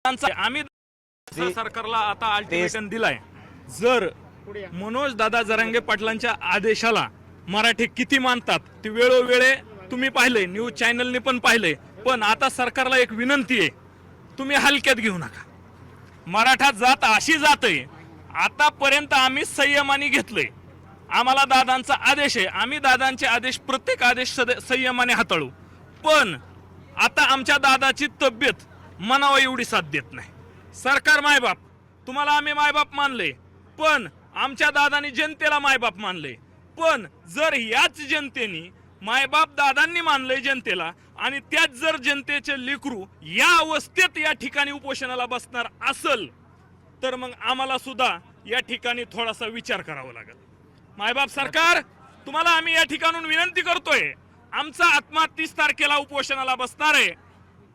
आम्ही सरकारला आता अल्टिमेटम दिलाय, जर मनोज दादा जरांगे पाटलांच्या आदेशाला मराठी किती मानतात ते वेळोवेळी तुम्ही पाहिले, न्यूज चॅनलने पण पाहिले. पण आता सरकारला एक विनंती आहे, तुम्ही हलक्यात घेऊ नका. मराठा जात अशी जात आहे, आतापर्यंत आम्ही संयमाने घेतलंय. आम्हाला दादांचा आदेश आहे, आम्ही दादांचे आदेश प्रत्येक आदेश संयमाने हाताळू. पण आता आमच्या दादाची तब्येत मनावा एवढी साथ देत नाही. सरकार मायबाप, तुम्हाला आम्ही मायबाप मानले, पण आमच्या दादांनी जनतेला मायबाप मानले. पण जर याच जनतेने मायबाप दादांनी मानले जनतेला, आणि त्याच जर जनतेचे लेकरू या अवस्थेत या ठिकाणी उपोषणाला बसणार असल, तर मग आम्हाला सुद्धा या ठिकाणी थोडासा विचार करावा लागेल. मायबाप सरकार, तुम्हाला आम्ही या ठिकाणून विनंती करतोय, आमचा आत्मा 30 तारखेला उपोषणाला बसणार आहे.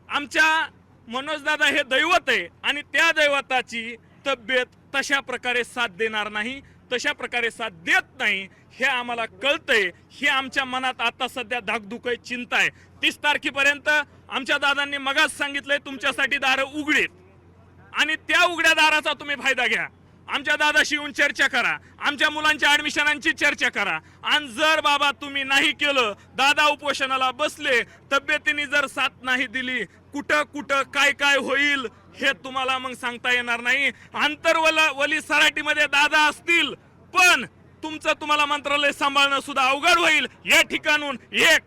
आमच्या मनोज दादा हे दैवत आहे, आणि त्या दैवताची तब्येत तशा प्रकारे साथ देणार नाही, तशा प्रकारे साथ देत नाही, हे आम्हाला कळतंय. हे आमच्या मनात आता सध्या धाकधुक आहे, चिंता आहे. 30 तारखेपर्यंत आमच्या दादांनी मगाच सांगितलंय तुमच्यासाठी दारं उघडीत, आणि त्या उघड्या दाराचा तुम्ही फायदा घ्या. आमच्या दादाशी येऊन चर्चा करा, आमच्या मुलांच्या ऍडमिशनांची चर्चा करा. आणि जर बाबा तुम्ही नाही केलं, दादा उपोषणाला बसले, तब्येतीने जर साथ नाही दिली, कुठं कुठं काय काय होईल हे तुम्हाला मग सांगता येणार नाही. आंतरवली सराटीमध्ये दादा असतील, पण तुमचं तुम्हाला मंत्रालय सांभाळणं सुद्धा अवघड होईल. या ठिकाणून एक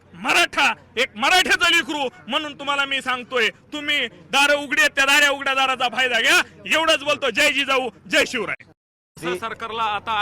मराठ्याचा लेकरू म्हणून तुम्हाला मी सांगतोय, तुम्ही दार उघडे, त्या उघड्या दाराचा फायदा घ्या. एवढंच बोलतो. जय जिजाऊ, जय शिवराय. सरकारला आता